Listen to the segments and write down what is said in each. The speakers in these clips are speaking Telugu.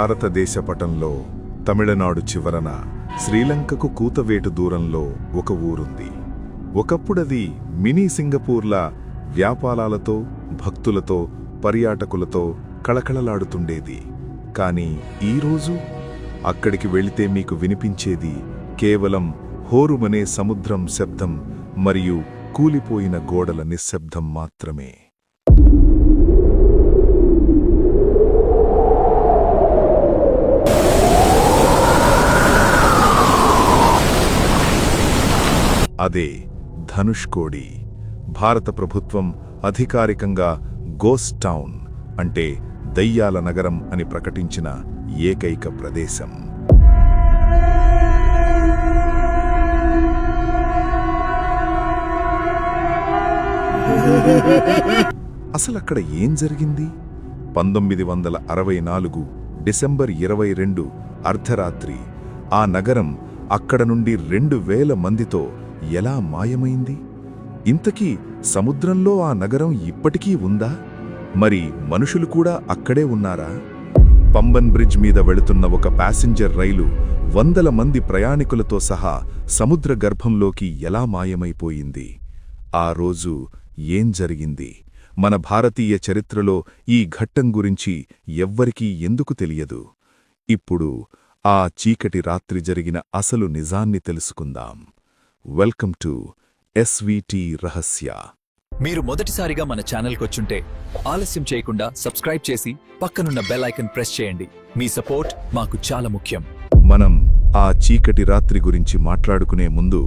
భారతదేశ పటంలో తమిళనాడు చివరన శ్రీలంకకు కూతవేటు దూరంలో ఒక ఊరుంది. ఒకప్పుడది మినీ సింగపూర్లా వ్యాపారాలతో, భక్తులతో, పర్యాటకులతో కళకళలాడుతుండేది. కానీ ఈరోజు అక్కడికి వెళితే మీకు వినిపించేది కేవలం హోరుమనే సముద్రం శబ్దం మరియు కూలిపోయిన గోడల నిశ్శబ్దం మాత్రమే. అదే ధనుష్కోడి. భారత ప్రభుత్వం అధికారికంగా గోస్ట్ టౌన్ అంటే దయ్యాల నగరం అని ప్రకటించిన ఏకైక ప్రదేశం. అసలక్కడ ఏం జరిగింది? 1964 డిసెంబర్ 22 అర్ధరాత్రి ఆ నగరం అక్కడ నుండి 2000 మందితో ఎలా మాయమైంది? ఇంతకీ సముద్రంలో ఆ నగరం ఇప్పటికీ ఉందా? మరి మనుషులు కూడా అక్కడే ఉన్నారా? పంబన్ బ్రిడ్జ్ మీద వెళుతున్న ఒక ప్యాసింజర్ రైలు 100 మంది ప్రయాణికులతో సహా సముద్ర గర్భంలోకి ఎలా మాయమైపోయింది? ఆ రోజు ఏం జరిగింది? మన భారతీయ చరిత్రలో ఈ ఘట్టం గురించి ఎవ్వరికీ ఎందుకు తెలియదు? ఇప్పుడు ఆ చీకటి రాత్రి జరిగిన అసలు నిజాన్ని తెలుసుకుందాం. వెల్కమ్ టు ఎస్వీటీ రహస్య. మీరు మొదటిసారిగా మన ఛానల్కొచ్చుంటే ఆలస్యం చేయకుండా సబ్స్క్రైబ్ చేసి పక్కనున్న బెల్ ఐకాన్ ప్రెస్ చేయండి. మీ సపోర్ట్ మాకు చాలా ముఖ్యం. మనం ఆ చీకటి రాత్రి గురించి మాట్లాడుకునే ముందు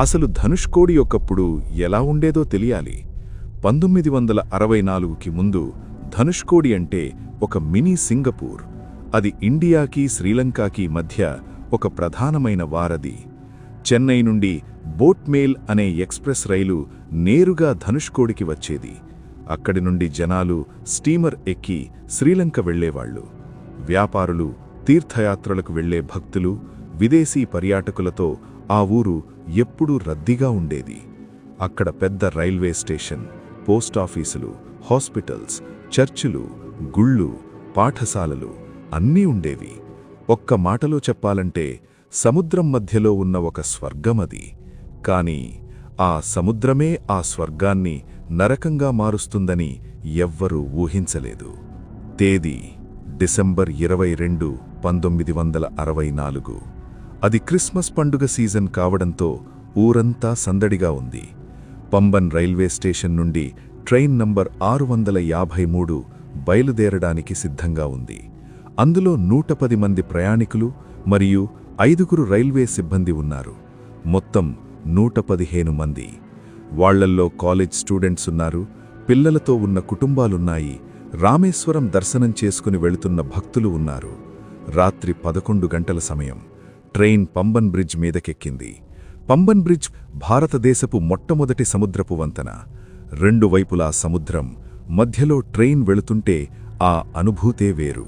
అసలు ధనుష్కోడి ఒకప్పుడు ఎలా ఉండేదో తెలియాలి. 1964కి ముందు ధనుష్కోడి అంటే ఒక మినీ సింగపూర్. అది ఇండియాకి శ్రీలంకకి మధ్య ఒక ప్రధానమైన వారధి. చెన్నై నుండి బోట్ మెయిల్ అనే ఎక్స్ప్రెస్ రైలు నేరుగా ధనుష్కోడికి వచ్చేది. అక్కడి నుండి జనాలు స్టీమర్ ఎక్కి శ్రీలంక వెళ్లేవాళ్లు. వ్యాపారులు, తీర్థయాత్రలకు వెళ్లే భక్తులు, విదేశీ పర్యాటకులతో ఆ ఊరు ఎప్పుడూ రద్దీగా ఉండేది. అక్కడ పెద్ద రైల్వే స్టేషన్, పోస్టాఫీసులు, హాస్పిటల్స్, చర్చిలు, గుళ్ళు, పాఠశాలలు అన్నీ ఉండేవి. ఒక్క మాటలో చెప్పాలంటే సముద్రం మధ్యలో ఉన్న ఒక స్వర్గమది. కాని ఆ సముద్రమే ఆ స్వర్గాన్ని నరకంగా మారుస్తుందని ఎవ్వరూ ఊహించలేదు. తేదీ డిసెంబర్ 22, 1964. అది క్రిస్మస్ పండుగ సీజన్ కావడంతో ఊరంతా సందడిగా ఉంది. పంబన్ రైల్వే స్టేషన్ నుండి ట్రైన్ నంబర్ 653 బయలుదేరడానికి సిద్ధంగా ఉంది. అందులో 110 మంది ప్రయాణికులు మరియు 5 రైల్వే సిబ్బంది ఉన్నారు. మొత్తం 115 మంది. వాళ్లల్లో కాలేజ్ స్టూడెంట్స్ ఉన్నారు, పిల్లలతో ఉన్న కుటుంబాలున్నాయి, రామేశ్వరం దర్శనం చేసుకుని వెళుతున్న భక్తులు ఉన్నారు. రాత్రి 11 గంటల సమయం. ట్రైన్ పంబన్ బ్రిడ్జ్ మీదకెక్కింది. పంబన్ బ్రిడ్జ్ భారతదేశపు మొట్టమొదటి సముద్రపు వంతెన. 2 వైపులా సముద్రం, మధ్యలో ట్రైన్ వెళుతుంటే ఆ అనుభూతే వేరు.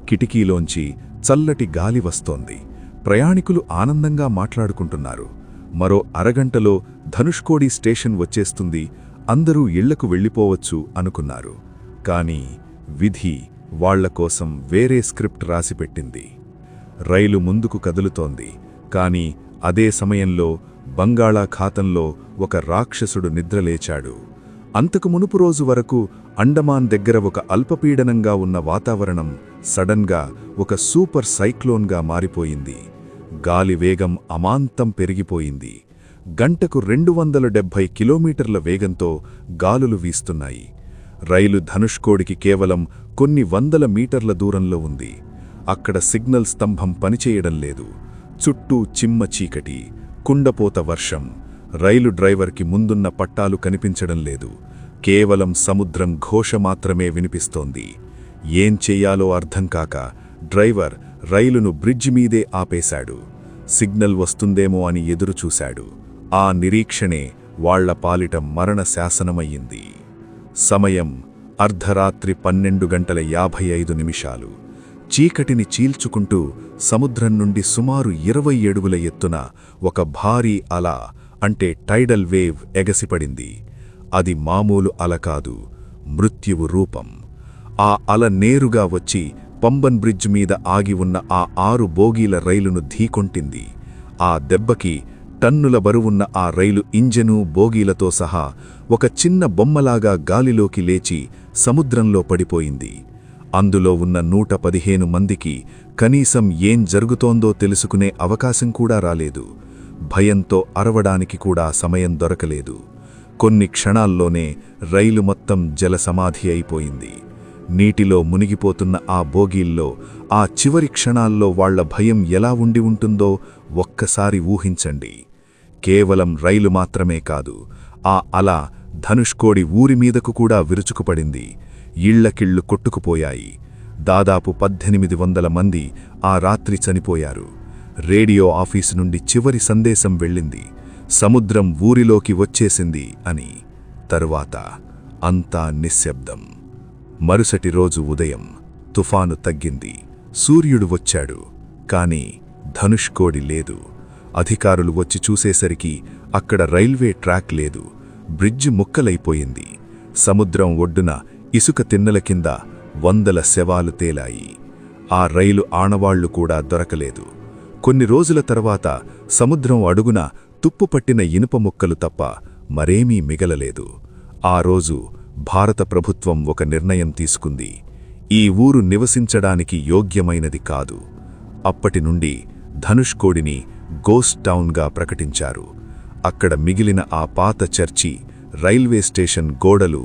కిటికీలోంచి చల్లటి గాలి వస్తోంది. ప్రయాణికులు ఆనందంగా మాట్లాడుకుంటున్నారు. మరో అరగంటలో ధనుష్కోడి స్టేషన్ వచ్చేస్తుంది, అందరూ ఇళ్లకు వెళ్ళిపోవచ్చు అనుకున్నారు. కాని విధి వాళ్లకోసం వేరే స్క్రిప్ట్ రాసిపెట్టింది. రైలు ముందుకు కదులుతోంది. కాని అదే సమయంలో బంగాళాఖాతంలో ఒక రాక్షసుడు నిద్రలేచాడు. అంతకు మునుపు రోజు వరకు అండమాన్ దగ్గర ఒక అల్పపీడనంగా ఉన్న వాతావరణం సడన్గా ఒక సూపర్ సైక్లోన్గా మారిపోయింది. గాలి వేగం అమాంతం పెరిగిపోయింది. గంటకు 270 కిలోమీటర్ల వేగంతో గాలులు వీస్తున్నాయి. రైలు ధనుష్కోడికి కేవలం కొన్ని 100 మీటర్ల దూరంలో ఉంది. అక్కడ సిగ్నల్ స్తంభం పనిచేయడం లేదు. చుట్టూ చిమ్మ చీకటి, కుండపోత వర్షం. రైలు డ్రైవర్కి ముందున్న పట్టాలు కనిపించడం లేదు. కేవలం సముద్రం ఘోష మాత్రమే వినిపిస్తోంది. ఏం చెయ్యాలో అర్థం కాక డ్రైవర్ రైలును బ్రిడ్జి మీదే ఆపేశాడు. సిగ్నల్ వస్తుందేమో అని ఎదురుచూశాడు. ఆ నిరీక్షణే వాళ్ల పాలిట మరణ శాసనమయ్యింది. సమయం అర్ధరాత్రి 12:55. చీకటిని చీల్చుకుంటూ సముద్రం నుండి సుమారు 20 అడుగుల ఎత్తున ఒక భారీ అల అంటే టైడల్ వేవ్ ఎగసిపడింది. అది మామూలు అల కాదు, మృత్యువు రూపం. ఆ అల నేరుగా వచ్చి పంబన్ బ్రిడ్జ్ మీద ఆగి ఉన్న ఆ 6 బోగీల రైలును ఢీకొంటింది. ఆ దెబ్బకి టన్నుల బరువున్న ఆ రైలు ఇంజను బోగీలతో సహా ఒక చిన్న బొమ్మలాగా గాలిలోకి లేచి సముద్రంలో పడిపోయింది. అందులో ఉన్న 115 మందికి కనీసం ఏం జరుగుతోందో తెలుసుకునే అవకాశం కూడా రాలేదు. భయంతో అరవడానికి కూడా సమయం దొరకలేదు. కొన్ని క్షణాల్లోనే రైలు మొత్తం జలసమాధి అయిపోయింది. నీటిలో మునిగిపోతున్న ఆ బోగీల్లో ఆ చివరి క్షణాల్లో వాళ్ల భయం ఎలా ఉండి ఉంటుందో ఒక్కసారి ఊహించండి. కేవలం రైలు మాత్రమే కాదు, ఆ అల ధనుష్కోడి ఊరి మీదకు కూడా విరుచుకుపడింది. ఇళ్లకిళ్లు కొట్టుకుపోయాయి. దాదాపు 1800 మంది ఆ రాత్రి చనిపోయారు. రేడియో ఆఫీసు నుండి చివరి సందేశం వెళ్ళింది, సముద్రం ఊరిలోకి వచ్చేసింది అని. తరువాత అంతా నిశ్శబ్దం. మరుసటి రోజు ఉదయం తుఫాను తగ్గింది. సూర్యుడు వచ్చాడు. కాని ధనుష్కోడి లేదు. అధికారులు వచ్చి చూసేసరికి అక్కడ రైల్వే ట్రాక్ లేదు. బ్రిడ్జి ముక్కలైపోయింది. సముద్రం ఒడ్డున ఇసుక తిన్నెల కింద 100 శవాలు తేలాయి. ఆ రైలు ఆనవాళ్లు కూడా దొరకలేదు. కొన్ని రోజుల తర్వాత సముద్రం అడుగున తుప్పుపట్టిన ఇనుప ముక్కలు తప్ప మరేమీ మిగలలేదు. ఆ రోజు భారత ప్రభుత్వం ఒక నిర్ణయం తీసుకుంది. ఈ ఊరు నివసించడానికి యోగ్యమైనది కాదు. అప్పటి నుండి ధనుష్కోడిని గోస్ట్ టౌన్గా ప్రకటించారు. అక్కడ మిగిలిన ఆ పాత చర్చి, రైల్వే స్టేషన్ గోడలు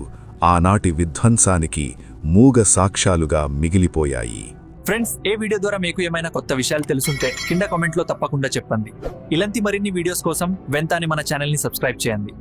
ఆనాటి విధ్వంసానికి మూగ సాక్ష్యాలుగా మిగిలిపోయాయి. ఫ్రెండ్స్, ఏ వీడియో ద్వారా మీకు ఏమైనా కొత్త విషయాలు తెలుసుంటే కింద కామెంట్లో తప్పకుండా చెప్పండి. ఇలాంటి మరిన్ని వీడియోస్ కోసం వెంటనే మన ఛానల్ని సబ్స్క్రైబ్ చేయండి.